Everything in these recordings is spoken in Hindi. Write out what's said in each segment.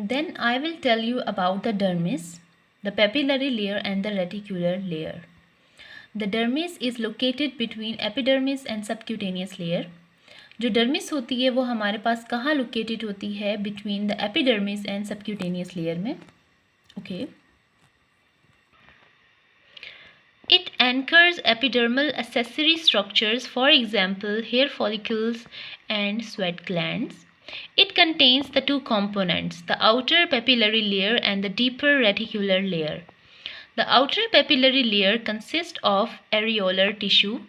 Then I will tell you about the dermis, the papillary layer and the reticular layer. The dermis is located between epidermis and subcutaneous layer. जो डर्मिस होती है वो हमारे पास कहाँ लोकेटेड होती है? Between the epidermis and subcutaneous layer में. Okay. It anchors epidermal accessory structures, for example, hair follicles and sweat glands. It contains the two components, the outer papillary layer and the deeper reticular layer. The outer papillary layer consists of areolar tissue.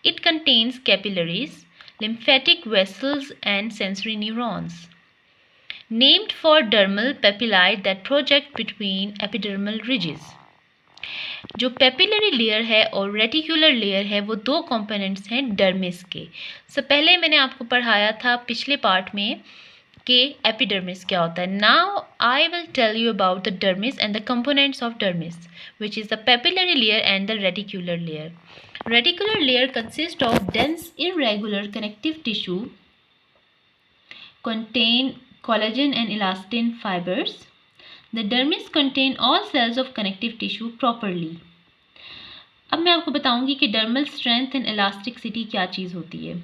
It contains capillaries, lymphatic vessels, and sensory neurons. Named for dermal papillae that project between epidermal ridges. जो पेपिलरी लेयर है और रेटिकुलर लेयर है वो दो कंपोनेंट्स हैं डर्मिस के. पहले मैंने आपको पढ़ाया था पिछले पार्ट में कि एपिडर्मिस क्या होता है. Now I will tell you about the dermis and the components of dermis which is the papillary layer and the reticular layer. Reticular layer consists of dense irregular connective tissue, contain collagen and elastin fibers. The dermis contain all cells of connective tissue properly. अब मैं आपको बताऊंगी कि dermal strength and elasticity क्या चीज़ होती है.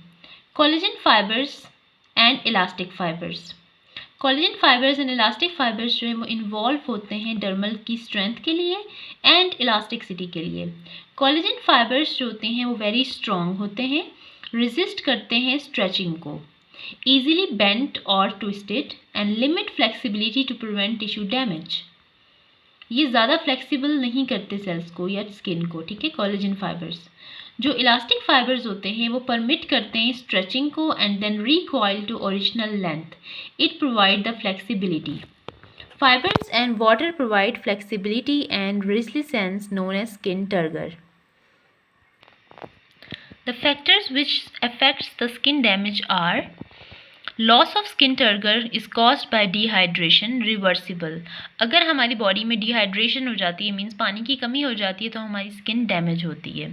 Collagen fibers and elastic fibers. Collagen fibers and elastic fibers जो है वो इन्वॉल्व होते हैं डर्मल की स्ट्रेंथ के लिए एंड इलास्टिसिटी के लिए. कोलेजन फाइबर्स जो होते हैं वो वेरी स्ट्रॉन्ग होते हैं, रेजिस्ट करते हैं स्ट्रेचिंग को, easily bent or twisted and limit flexibility to prevent tissue damage. ये ज़्यादा फ्लेक्सिबल नहीं करते सेल्स को या स्किन को. ठीक है. Collagen fibres. जो इलास्टिक फाइबर्स होते हैं वो परमिट करते हैं स्ट्रेचिंग को and then recoil to original length. It provide the flexibility. Fibers and water provide flexibility and resilience known as skin turgor. The factors which affects the skin damage are loss of skin turgor is caused by dehydration, reversible. अगर हमारी बॉडी में डिहाइड्रेशन हो जाती है मीन्स पानी की कमी हो जाती है तो हमारी स्किन डैमेज होती है.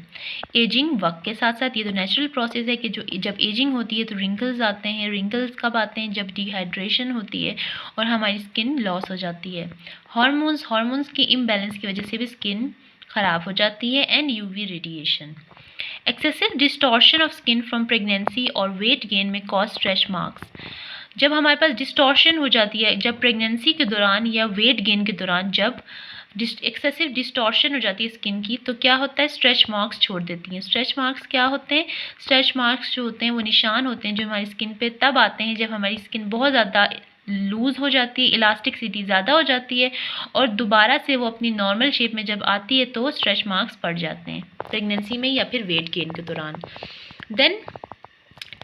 एजिंग वक्त के साथ साथ ये तो नेचुरल प्रोसेस है कि जो जब एजिंग होती है तो रिंकल्स आते हैं. रिंकल्स कब आते हैं? जब डिहाइड्रेशन होती है और हमारी स्किन लॉस हो जाती है. हार्मोन्स की इम्बैलेंस की वजह से भी स्किन ख़राब हो जाती है. And UV radiation. Excessive distortion of skin from pregnancy और वेट गेन में कॉज स्ट्रेच मार्क्स. जब हमारे पास डिस्टॉर्शन हो जाती है जब प्रेगनेंसी के दौरान या वेट गेन के दौरान जब एक्सेसिव डिस्टॉर्शन हो जाती है स्किन की तो क्या होता है? स्ट्रेच मार्क्स छोड़ देती हैं. स्ट्रेच मार्क्स क्या होते हैं? स्ट्रेच मार्क्स जो होते हैं वो निशान होते हैं जो हमारी स्किन पे तब आते हैं जब हमारी स्किन बहुत ज़्यादा लूज़ हो जाती है, इलास्टिसिटी ज़्यादा हो जाती है और दोबारा से वो अपनी नॉर्मल शेप में जब आती है तो स्ट्रेच मार्क्स पड़ जाते हैं प्रेगनेंसी में या फिर वेट गेन के दौरान. Then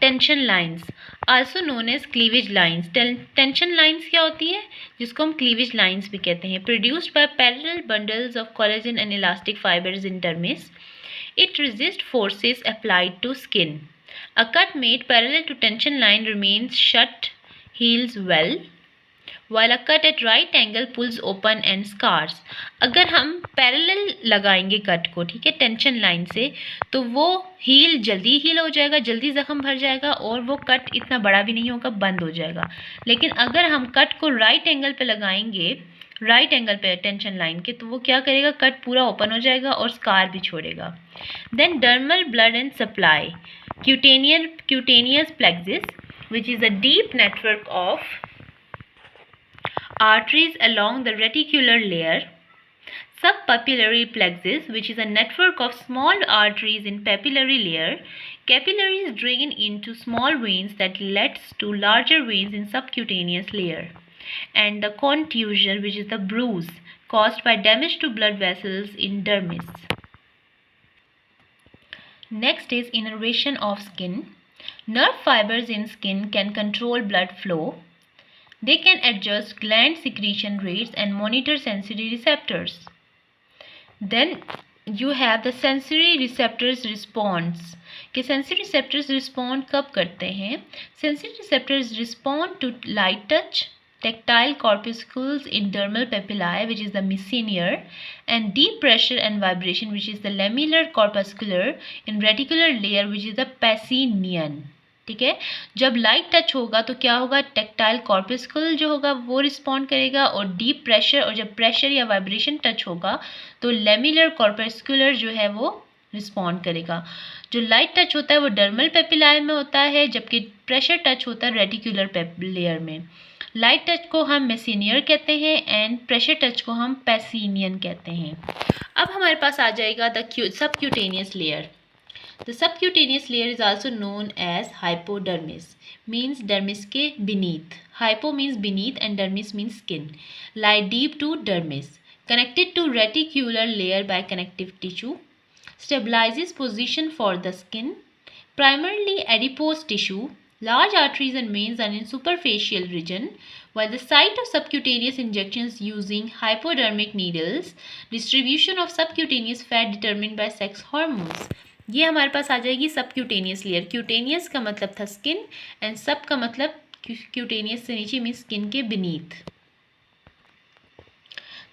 tension lines also known as cleavage lines. Tension lines क्या होती है? जिसको हम क्लीवेज लाइंस भी कहते हैं. Produced by parallel bundles of collagen and elastic fibres in dermis. It resist forces applied to skin. A cut made parallel to tension line remains shut, heals well, while a cut at right angle pulls open and scars. अगर हम पैरेलल लगाएंगे कट को, ठीक है, टेंशन लाइन से, तो वो जल्दी हील हो जाएगा, जल्दी ज़ख्म भर जाएगा और वो कट इतना बड़ा भी नहीं होगा, बंद हो जाएगा. लेकिन अगर हम कट को राइट एंगल पे लगाएंगे, राइट एंगल पे टेंशन लाइन के, तो वो क्या करेगा? कट पूरा ओपन हो जाएगा और स्कार भी छोड़ेगा. Then dermal blood and supply. cutaneous plexus, which is a deep network of arteries along the reticular layer. Subpapillary plexus, which is a network of small arteries in papillary layer. Capillaries drain into small veins that leads to larger veins in subcutaneous layer. And the contusion, which is the bruise caused by damage to blood vessels in dermis. Next is innervation of skin. Nerve fibers in skin can control blood flow. They can adjust gland secretion rates and monitor sensory receptors. Then you have the sensory receptors response. कि sensory receptors respond कब करते हैं? Sensory receptors respond to light touch, tactile corpuscles in dermal papillae, which is the mecenier, and deep pressure and vibration, which is the lamellar corpuscular in reticular layer, which is the pacinian. ठीक है। जब लाइट टच होगा तो क्या होगा, टेक्टाइल कॉर्पस्कुल जो होगा वो रिस्पॉन्ड करेगा, और डीप प्रेशर, और जब प्रेशर या वाइब्रेशन टच होगा तो लेमिलर कॉर्पस्कुलर जो है वो रिस्पॉन्ड करेगा। जो लाइट टच होता है वो डर्मल पेपिलाए में होता है, जबकि प्रेशर टच होता है रेटिकुलर लेयर में। लाइट टच को हम मेसेनियर कहते हैं एंड प्रेशर टच को हम पैसिनियन कहते हैं। अब हमारे पास आ जाएगा the subcutaneous layer. The subcutaneous layer is also known as hypodermis, means dermis के beneath. Hypo means beneath and dermis means skin. Lie deep to dermis, connected to reticular layer by connective tissue. Stabilizes position for the skin. Primarily adipose tissue. Large arteries and veins are in superficial region, while the site of subcutaneous injections using hypodermic needles. Distribution of subcutaneous fat determined by sex hormones. ये हमारे पास आ जाएगी सबक्यूटेनियस लेयर। क्यूटेनियस का मतलब था स्किन एंड सब का मतलब क्यूटेनियस से नीचे मीन्स स्किन के beneath.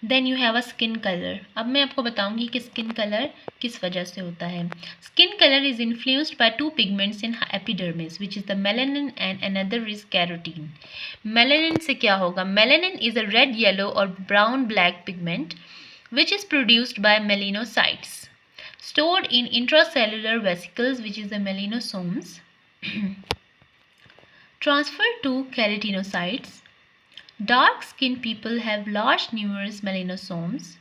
Then you have a skin colour. अब मैं आपको बताऊंगी कि स्किन कलर किस वजह से होता है। Skin colour is influenced by two pigments in epidermis which is the melanin and another is carotene. Melanin से क्या होगा, melanin is a red yellow और brown black pigment which is produced by melanocytes stored in intracellular vesicles which is the melanosomes, transferred to keratinocytes. Dark skinned people have large numerous melanosomes.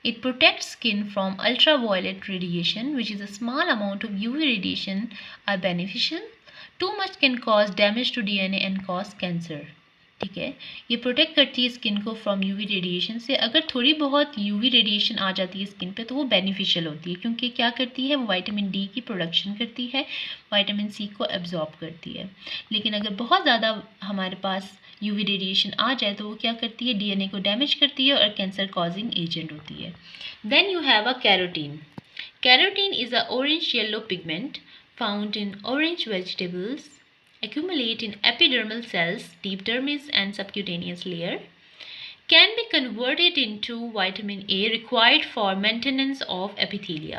It protects skin from ultraviolet radiation, which is a small amount of UV radiation are beneficial. Too much can cause damage to DNA and cause cancer. ठीक है, ये प्रोटेक्ट करती है स्किन को फ्रॉम यूवी रेडिएशन से। अगर थोड़ी बहुत यूवी रेडिएशन आ जाती है स्किन पे तो वो बेनिफिशियल होती है, क्योंकि क्या करती है, वो विटामिन डी की प्रोडक्शन करती है, विटामिन सी को एब्जॉर्ब करती है। लेकिन अगर बहुत ज़्यादा हमारे पास यूवी रेडिएशन आ जाए तो वो क्या करती है, डीएनए को डैमेज करती है और कैंसर कॉजिंग एजेंट होती है। Then you have a carotene. Carotene is a orange yellow pigment found in orange vegetables, accumulate in epidermal cells, deep dermis and subcutaneous layer, can be converted into vitamin A required for maintenance of epithelia.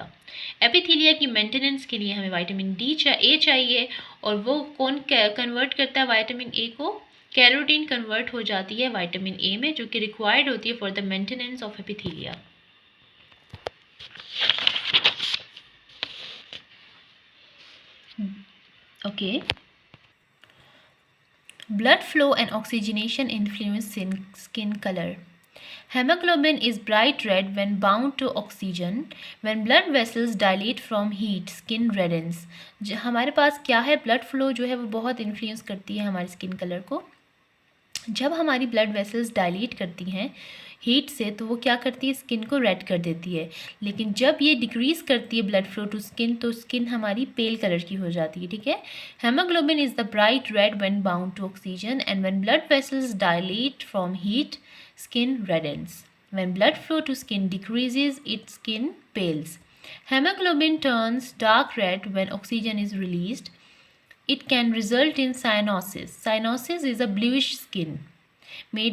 एपिथीलिया की मेंटेनेंस के लिए हमें विटामिन डी ए चाहिए, और वो कौन कन्वर्ट करता है विटामिन ए को, कैरोटीन कन्वर्ट हो जाती है विटामिन ए में, जो कि रिक्वायर्ड होती है for the maintenance of एपिथीलिया। Okay, blood flow and oxygenation influence skin color. Hemoglobin is bright red when bound to oxygen. When blood vessels dilate from heat, skin reddens. हमारे पास क्या है, ब्लड फ्लो जो है वो बहुत इन्फ्लुएंस करती है हमारी स्किन कलर को। जब हमारी ब्लड वेसल्स डायलेट करती हैं हीट से तो वो क्या करती है, स्किन को रेड कर देती है। लेकिन जब ये डिक्रीज़ करती है ब्लड फ्लो टू स्किन तो स्किन हमारी पेल कलर की हो जाती है। ठीक है, haemoglobin is the bright red when bound to oxygen and when blood vessels dilate from heat skin reddens. When blood flow to skin decreases its skin pales. Hemoglobin turns dark red when oxygen is released. It can result in cyanosis. Cyanosis is a bluish skin may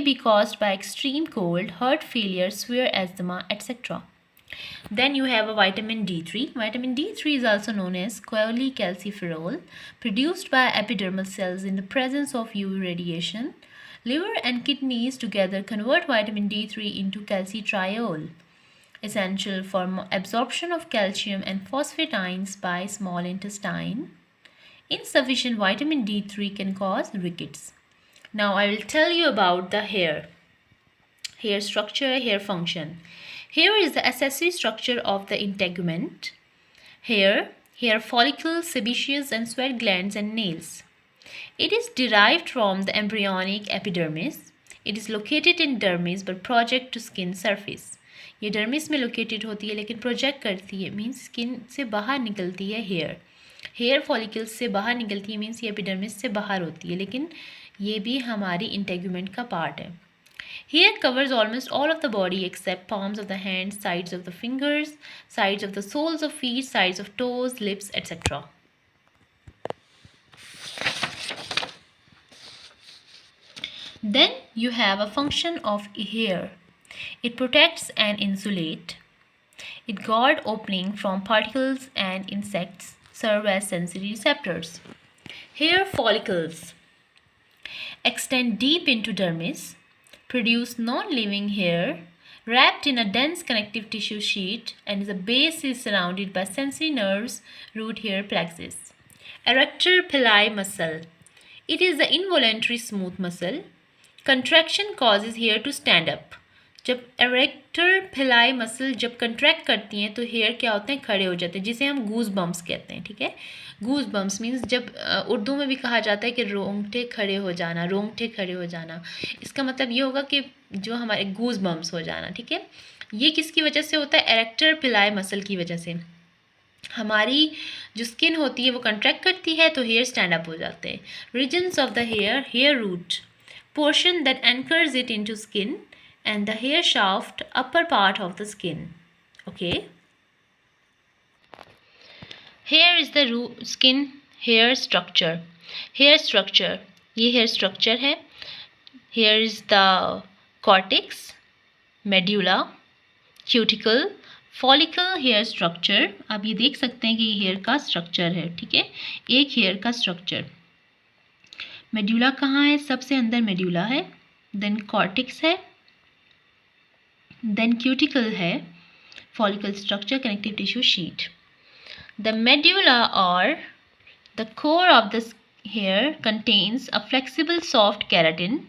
be caused by extreme cold, heart failure, severe asthma, etc. Then you have a vitamin D3. Vitamin D3 is also known as cholecalciferol, produced by epidermal cells in the presence of UV radiation. Liver and kidneys together convert vitamin D3 into calcitriol, essential for absorption of calcium and phosphatines by small intestine. Insufficient vitamin D3 can cause rickets. Now I will tell you about the hair. Hair structure, hair function. Hair is the accessory structure of the integument. Hair follicles, sebaceous and sweat glands and nails. It is derived from the embryonic epidermis. It is located in dermis but project to skin surface. ये डर्मिस में लोकेटेड होती है लेकिन प्रोजेक्ट करती है, मीन्स स्किन से बाहर निकलती है। हेयर फॉलिकल्स से बाहर निकलती है, मीन्स ये एपिडर्मिस से बाहर होती है, लेकिन ये भी हमारी इंटेगुमेंट का पार्ट है। Hair covers almost all of the body except palms of the hands, sides of the fingers, sides of the soles of feet, sides of toes, lips, etc. Then you have a function of hair. It protects and insulates. It guards opening from particles and insects. serve as sensory receptors. Hair follicles extend deep into dermis, produce non-living hair wrapped in a dense connective tissue sheet, and the base is surrounded by sensory nerves, root hair plexus. Erector pili muscle. It is the involuntary smooth muscle. Contraction causes hair to stand up. जब एरेक्टर पिलाई मसल जब कंट्रैक्ट करती हैं तो हेयर क्या होते हैं, खड़े हो जाते हैं, जिसे हम गूज बम्प्स कहते हैं. ठीक है, गूज बम्प्स मीन्स जब उर्दू में भी कहा जाता है कि रोंगटे खड़े हो जाना, रोंगटे खड़े हो जाना. इसका मतलब ये होगा कि जो हमारे गूज बम्प्स हो जाना. ठीक है, ये किसकी वजह से होता है, एरेक्टर पिलाई मसल की वजह से. हमारी जो स्किन होती है वो कंट्रैक्ट करती है तो हेयर स्टैंड अप हो जाते हैं. Reasons of the hair, hair root portion that anchors it into skin and the hair shaft, upper part of the skin. Okay, here is the skin hair structure. Hair structure, ये hair structure है. Here is the cortex, medulla, cuticle, follicle hair structure. आप ये देख सकते हैं कि ये hair का structure है. ठीक है, एक hair का structure. medulla कहाँ है, सबसे अंदर medulla है, then cortex है, then cuticle है, follicle structure, connective tissue sheet. The medulla or the core of the hair contains a flexible soft keratin.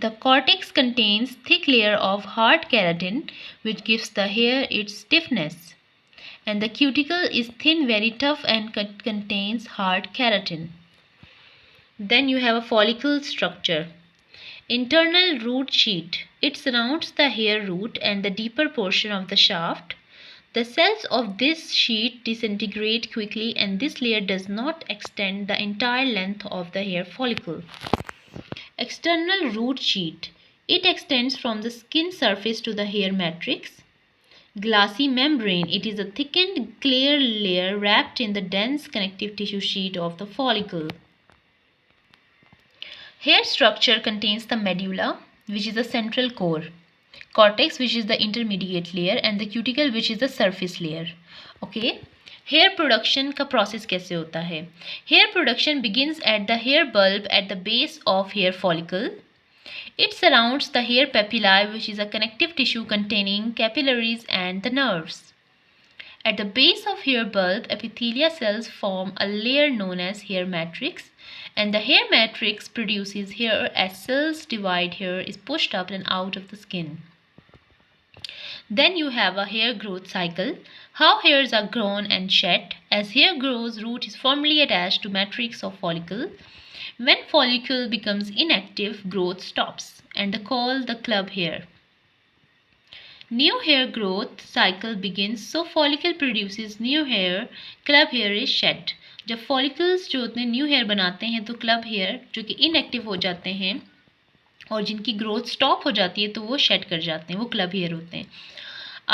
The cortex contains thick layer of hard keratin which gives the hair its stiffness, and the cuticle is thin, very tough, and contains hard keratin. Then you have a follicle structure. Internal root sheet. It surrounds the hair root and the deeper portion of the shaft. The cells of this sheet disintegrate quickly, and this layer does not extend the entire length of the hair follicle. External root sheet. It extends from the skin surface to the hair matrix. Glassy membrane. It is a thickened clear layer wrapped in the dense connective tissue sheet of the follicle. Hair structure contains the medulla, which is the central core, cortex, which is the intermediate layer, and the cuticle, which is the surface layer. Okay, hair production का process कैसे होता है? Hair production begins at the hair bulb at the base of hair follicle. It surrounds the hair papillae, which is a connective tissue containing capillaries and the nerves. At the base of hair bulb, epithelia cells form a layer known as hair matrix, and the hair matrix produces hair as cells divide. Hair is pushed up and out of the skin. Then you have a hair growth cycle. How hairs are grown and shed. As hair grows, root is firmly attached to matrix of follicle. When follicle becomes inactive, growth stops, and called the club hair. New hair growth cycle begins, so follicle produces new hair, club hair is shed. जब follicles जो होते हैं न्यू हेयर बनाते हैं तो क्लब हेयर जो कि इनएक्टिव हो जाते हैं और जिनकी ग्रोथ स्टॉप हो जाती है तो वो शेड कर जाते हैं, वो क्लब हेयर होते हैं.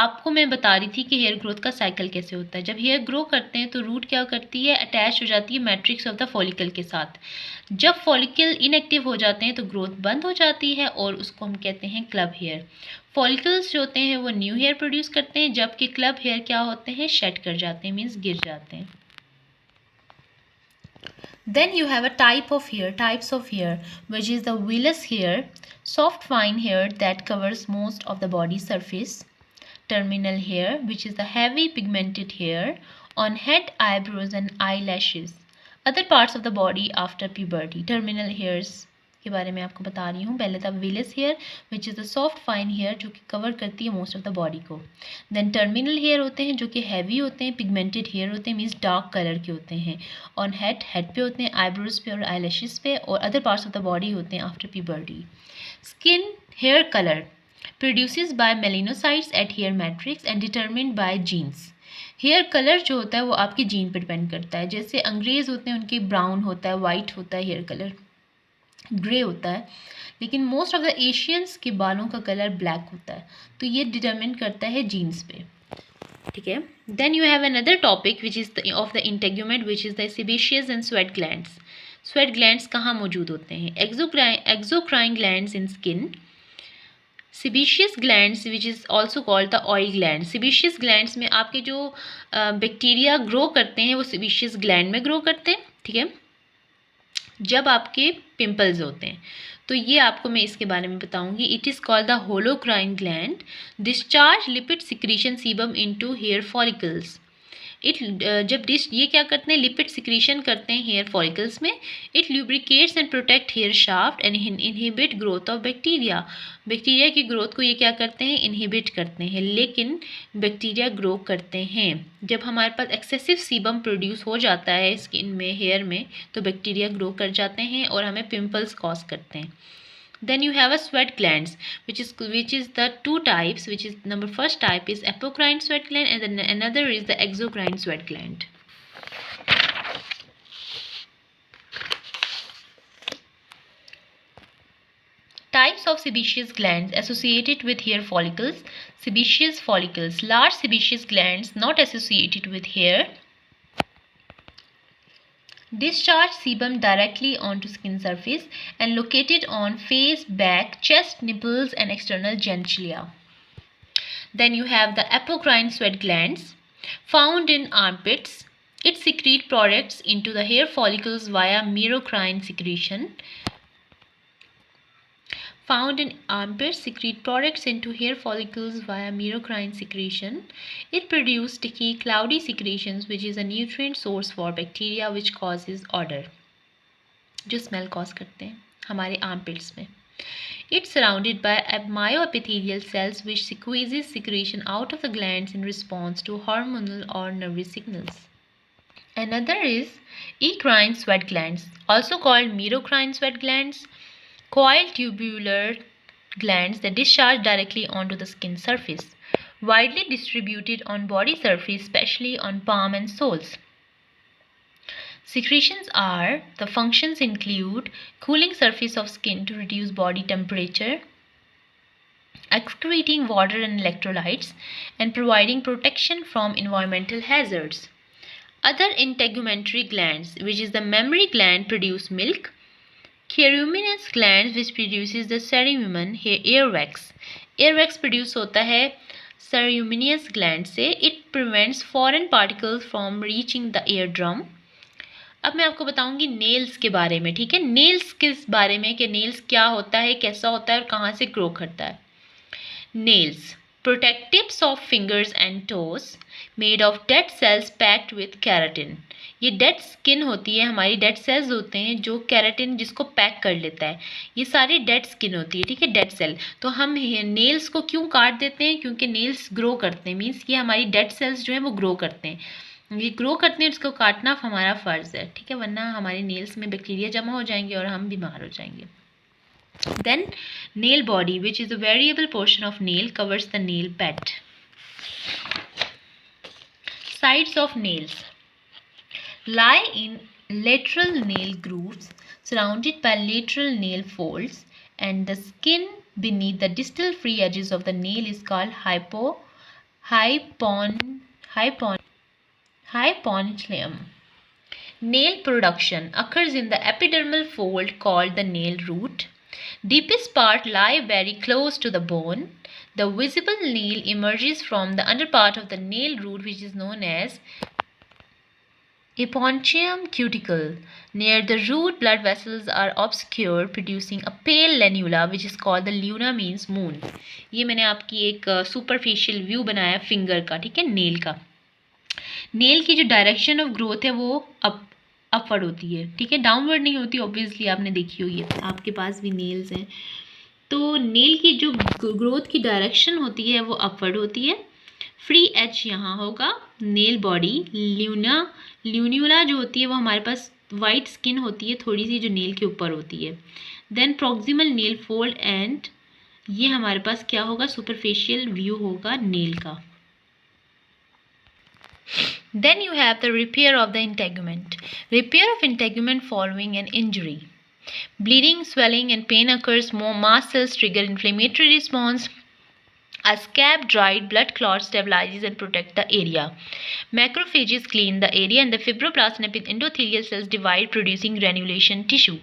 आपको मैं बता रही थी कि हेयर ग्रोथ का साइकिल कैसे होता है. जब हेयर ग्रो करते हैं तो रूट क्या करती है, अटैच हो जाती है मैट्रिक्स ऑफ द फॉलिकल के साथ. जब फॉलिकल इनएक्टिव हो जाते हैं तो ग्रोथ बंद हो जाती है और उसको हम कहते हैं क्लब हेयर. फॉलिकल्स जो होते हैं वो न्यू हेयर प्रोड्यूस करते हैं, जबकि क्लब हेयर क्या होते हैं, शेड कर जाते हैं, मीन्स गिर जाते हैं. Then you have a types of hair, which is the vellus hair, soft fine hair that covers most of the body surface. Terminal hair, which is the heavy pigmented hair on head, eyebrows and eyelashes. Other parts of the body after puberty. Terminal hairs के बारे में आपको बता रही हूँ. पहले था vellus hair, which is the soft fine hair जो कि कवर करती है most of the body को. Then terminal hair होते हैं जो कि heavy होते हैं, pigmented hair होते हैं, means dark color के होते हैं. On head पे होते हैं, eyebrows पे और eyelashes पे, और other parts of the body होते हैं after puberty. Skin hair color produces by melanocytes at hair matrix and determined by genes. Hair colour जो होता है वो आपकी जीन पर डिपेंड करता है. जैसे अंग्रेज़ होते हैं उनके ब्राउन होता है, वाइट होता है हेयर कलर, ग्रे होता है, लेकिन मोस्ट ऑफ द एशियंस के बालों का कलर ब्लैक होता है. तो ये डिटरमिन करता है जीन्स पे. ठीक है. Then you have another topic which is of the integument which is the sebaceous and sweat glands. Sweat glands कहाँ मौजूद होते हैं? Exocrine glands in skin. Sebaceous glands which is also called the oil gland. Sebaceous glands में आपके जो बैक्टीरिया ग्रो करते हैं वो sebaceous gland में ग्रो करते हैं, ठीक है, जब आपके पिंपल्स होते हैं। तो ये आपको मैं इसके बारे में बताऊंगी। It is called the holocrine gland, discharge lipid secretion sebum into hair follicles. जब ये क्या करते हैं, लिपिड सिक्रीशन करते हैं हेयर फॉलिकल्स में। It lubricates and protect hair shaft and inhibit growth of bacteria. Bacteria की ग्रोथ को ये क्या करते हैं, इनहिबिट करते हैं, लेकिन बैक्टीरिया ग्रो करते हैं। जब हमारे पास एक्सेसिव सीबम प्रोड्यूस हो जाता है स्किन में, हेयर में, तो बैक्टीरिया ग्रो कर जाते हैं और हमें पिंपल्स कॉज करते हैं। Then you have a sweat glands, which is the two types, which is number first type is apocrine sweat gland and then another is the exocrine sweat gland. Types of sebaceous glands associated with hair follicles. Sebaceous follicles, large sebaceous glands not associated with hair, discharge sebum directly onto skin surface and located on face, back, chest, nipples and external genitalia. Then you have the apocrine sweat glands found in armpits. It secrete products into the hair follicles via merocrine secretion. Found in armpits, secrete products into hair follicles via merocrine secretion. It produces sticky, cloudy secretions, which is a nutrient source for bacteria, which causes odor, जो smell cause करते हैं हमारे armpits में. It's surrounded by myoepithelial cells, which squeezes secretion out of the glands in response to hormonal or nervous signals. Another is eccrine sweat glands, also called merocrine sweat glands. Coiled tubular glands that discharge directly onto the skin surface, widely distributed on body surface, especially on palm and soles. Secretions are, the functions include cooling surface of skin to reduce body temperature, excreting water and electrolytes, and providing protection from environmental hazards. Other integumentary glands, which is the mammary gland, produce milk. Ceruminous glands which produces the cerumen earwax. Earwax produce होता है ceruminous gland से. It prevents foreign particles from reaching the eardrum. अब मैं आपको बताऊंगी नेल्स के बारे में, ठीक है, नेल्स किस बारे में, कि नेल्स क्या होता है, कैसा होता है और कहाँ से ग्रो करता है. Nails, protect tips of fingers and toes made of dead cells packed with keratin. ये डेड स्किन होती है, हमारी डेड सेल्स होते हैं जो केराटिन जिसको पैक कर लेता है. ये सारी डेड स्किन होती है, ठीक है, डेड सेल. तो हम नेल्स को क्यों काट देते हैं, क्योंकि नेल्स ग्रो करते हैं, मीन्स कि हमारी डेड सेल्स जो है वो ग्रो करते हैं, ये ग्रो करते हैं, उसको काटना हमारा फ़र्ज़ है, ठीक है, वरना हमारे नेल्स में बैक्टीरिया जमा हो जाएंगे और हम बीमार हो जाएंगे. Then nail body, which is a variable portion of nail, covers the nail bed. Sides of nails lie in lateral nail grooves surrounded by lateral nail folds, and the skin beneath the distal free edges of the nail is called hyponychium. Nail production occurs in the epidermal fold called the nail root. Deepest part lie very close to the bone. The visible nail emerges from the underpart of the nail root, which is known as eponychium cuticle. Near the root, blood vessels are obscured, producing a pale lanula, which is called the luna, means moon. ये मैंने आपकी एक सुपरफिशियल व्यू बनाया फिंगर का, ठीक है, नेल का. नेल की जो डायरेक्शन ऑफ ग्रोथ है वो अपवर्ड होती है, ठीक है, डाउनवर्ड नहीं होती. ऑब्वियसली आपने देखी हुई है, आपके पास भी नेल्स हैं, तो नेल की जो ग्रोथ की डायरेक्शन होती है वो अपवर्ड होती है. फ्री एज यहाँ होगा. नेल बॉडी, ल्यून्यूला जो होती है वो हमारे पास वाइट स्किन होती है थोड़ी सी, जो नेल के ऊपर होती है. Then proximal nail fold, and ये हमारे पास क्या होगा, सुपरफिशियल व्यू होगा नेल का. Then you have the repair of the integument. Repair of integument following an injury. Bleeding, swelling and pain occurs. More mast cells trigger inflammatory response. A scab, dried blood clot stabilizes and protects the area. Macrophages clean the area and the fibroblasts and endothelial cells divide, producing granulation tissue.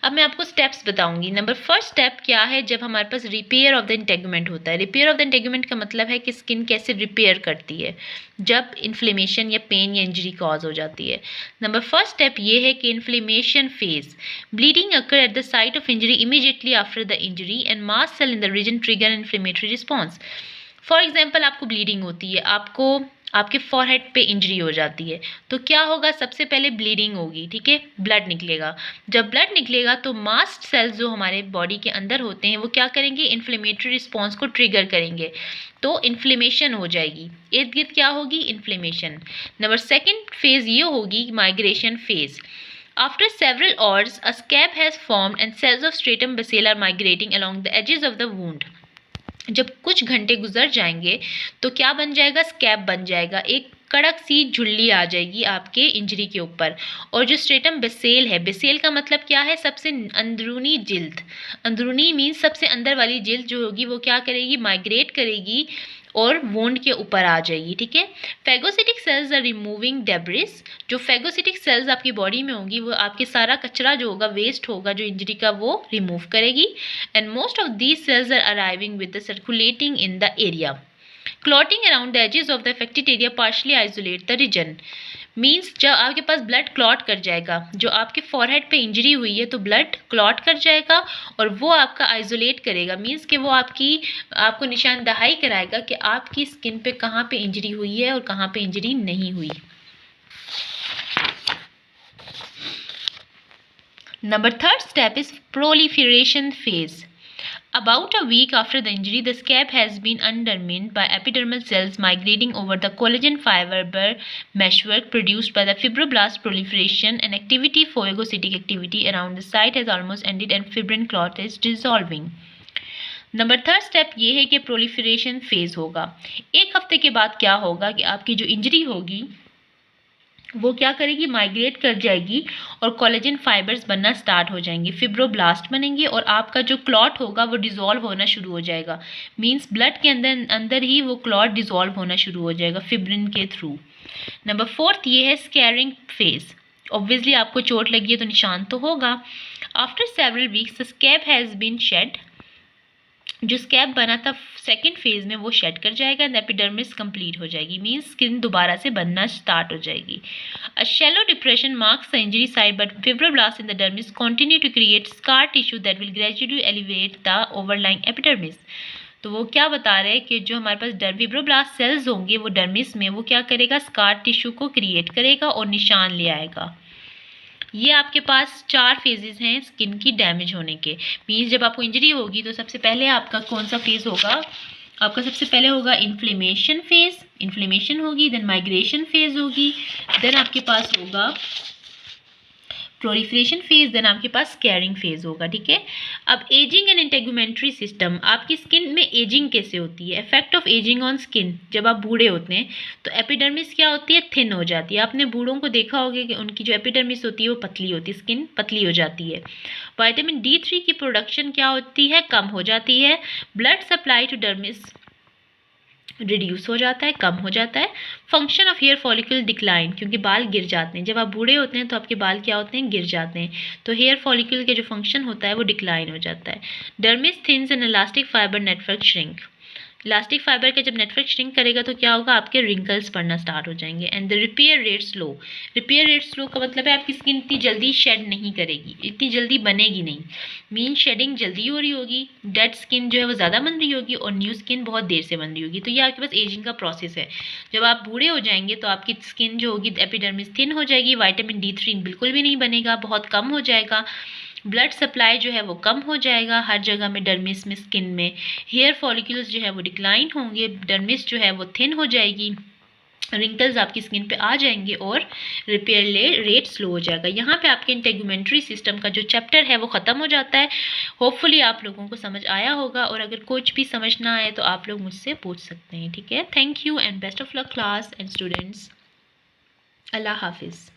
अब मैं आपको स्टेप्स बताऊंगी। नंबर फर्स्ट स्टेप क्या है, जब हमारे पास रिपेयर ऑफ द इंटेगुमेंट होता है। रिपेयर ऑफ द इंटेगुमेंट का मतलब है कि स्किन कैसे रिपेयर करती है जब इन्फ्लेमेशन या पेन या इंजरी कॉज हो जाती है। नंबर फर्स्ट स्टेप ये है कि inflammation phase, bleeding occur at the site of injury immediately after the injury and mast cell in the region trigger inflammatory response. For example, आपको ब्लीडिंग होती है, आपको आपके फॉरहेड पे इंजरी हो जाती है, तो क्या होगा, सबसे पहले ब्लीडिंग होगी, ठीक है, ब्लड निकलेगा। जब ब्लड निकलेगा तो मास्ट सेल्स जो हमारे बॉडी के अंदर होते हैं वो क्या करेंगे, इन्फ्लेमेटरी रिस्पॉन्स को ट्रिगर करेंगे, तो इन्फ्लेमेशन हो जाएगी। इर्द गिर्द क्या होगी, इन्फ्लेमेशन। नंबर सेकेंड फेज ये होगी migration phase. After several hours, a scab has formed and cells of stratum basale are migrating along the edges of the wound. जब कुछ घंटे गुजर जाएंगे तो क्या बन जाएगा, स्कैब बन जाएगा, एक कड़क सी झुल्ली आ जाएगी आपके इंजरी के ऊपर। और जो स्ट्रेटम बेसेल है, बेसेल का मतलब क्या है, सबसे अंदरूनी जिल्द, अंदरूनी मीन्स सबसे अंदर वाली जिल्द जो होगी वो क्या करेगी, माइग्रेट करेगी और वोंड के ऊपर आ जाएगी, ठीक है। Phagocytic cells are removing debris, जो फैगोसिटिक सेल्स आपकी बॉडी में होंगी वो आपके सारा कचरा जो होगा, वेस्ट होगा जो इंजरी का, वो रिमूव करेगी। And most of these cells are arriving with the circulating in the area. Clotting around the edges of the affected area partially isolate the region. Means जब आपके पास ब्लड क्लॉट कर जाएगा, जो आपके फॉरहेड पे इंजरी हुई है तो ब्लड क्लॉट कर जाएगा और वो आपका आइसोलेट करेगा। मीन्स कि वो आपको निशानदही कराएगा कि आपकी स्किन पे कहाँ पे इंजरी हुई है और कहाँ पे इंजरी नहीं हुई। Number third step is proliferation phase. About a week after the injury, the scab has been undermined by epidermal cells migrating over the collagen fiber meshwork produced by the fibroblast proliferation and activity. Phagocytic activity around the site has almost ended and fibrin clot is dissolving. Number third step ये है कि प्रोलिफरेशन फेज होगा। एक हफ्ते के बाद क्या होगा कि आपकी जो इंजरी होगी वो क्या करेगी, माइग्रेट कर जाएगी और कोलेजन फाइबर्स बनना स्टार्ट हो जाएंगे, फिब्रोब्लास्ट बनेंगे और आपका जो क्लॉट होगा वो डिज़ोल्व होना शुरू हो जाएगा। मींस ब्लड के अंदर ही वो क्लॉट डिज़ोल्व होना शुरू हो जाएगा फिब्रिन के थ्रू। नंबर फोर्थ ये है स्कैरिंग फेज। ऑब्वियसली आपको चोट लगी है तो निशान तो होगा। After several weeks the scab has been shed, जो स्कैब बना था सेकेंड फेज में वो शेड कर जाएगा एंड एपिडर्मिस कंप्लीट हो जाएगी, मींस स्किन दोबारा से बनना स्टार्ट हो जाएगी। A shallow depression marks the injury site but fibroblast in the dermis continue to create scar tissue that will gradually elevate the overlying epidermis. तो वो क्या बता रहे हैं कि जो हमारे पास फिब्रोब्लास्ट सेल्स होंगे वो डर्मिस में वो क्या करेगा, स्कार टिश्यू को क्रिएट करेगा और निशान ले आएगा। ये आपके पास 4 फेजेस हैं स्किन की डैमेज होने के। मीन्स जब आपको इंजरी होगी तो सबसे पहले आपका कौन सा फेज होगा, आपका सबसे पहले होगा इन्फ्लेमेशन फेज, इन्फ्लेमेशन होगी, देन माइग्रेशन फेज होगी, देन आपके पास होगा प्रोलिफरेशन फेज, देन आपके पास स्कैरिंग फेज होगा, ठीक है। अब एजिंग एंड इंटेगुमेंट्री सिस्टम, आपकी स्किन में एजिंग कैसे होती है, effect of ageing on skin. जब आप बूढ़े होते हैं तो एपिडर्मिस क्या होती है, थिन हो जाती है। आपने बूढ़ों को देखा होगा कि उनकी जो एपिडर्मिस होती है वो पतली होती है, स्किन पतली हो जाती है। विटामिन D3 की प्रोडक्शन क्या होती है, कम हो जाती है। Blood supply to dermis reduce हो जाता है, कम हो जाता है। Function of hair follicle decline, क्योंकि बाल गिर जाते हैं, जब आप बूढ़े होते हैं तो आपके बाल क्या होते हैं, गिर जाते हैं, तो हेयर फॉलिकल के जो फंक्शन होता है वो डिक्लाइन हो जाता है। Dermis thins and elastic fibre network shrink, elastic fibre का जब नेटवर्क श्रिंक करेगा तो क्या होगा, आपके रिंकल्स पड़ना स्टार्ट हो जाएंगे। And the repair rate slow, repair rate slow का मतलब है आपकी स्किन इतनी जल्दी शेड नहीं करेगी, इतनी जल्दी बनेगी नहीं, मीन शेडिंग जल्दी हो रही होगी, डेड स्किन जो है वो ज़्यादा बन रही होगी और न्यू स्किन बहुत देर से बन रही होगी। तो ये आपके पास एजिंग का प्रोसेस है। जब आप बूढ़े हो जाएंगे तो आपकी स्किन जो होगी एपिडर्मिस थिन हो जाएगी, विटामिन D3 बिल्कुल भी नहीं बनेगा, बहुत कम हो जाएगा, ब्लड सप्लाई जो है वो कम हो जाएगा हर जगह में, डर्मिस में, स्किन में। हेयर फॉलिक्यूल्स जो है वो डिक्लाइन होंगे, डर्मिस जो है वो थिन हो जाएगी, रिंकल्स आपकी स्किन पे आ जाएंगे और रिपेयर रेट स्लो हो जाएगा। यहाँ पे आपके इंटेगुमेंट्री सिस्टम का जो चैप्टर है वो ख़त्म हो जाता है। होपफुली आप लोगों को समझ आया होगा और अगर कुछ भी समझ ना आए तो आप लोग मुझसे पूछ सकते हैं, ठीक है। Thank you and best of luck class and students. अल्लाह हाफिज़।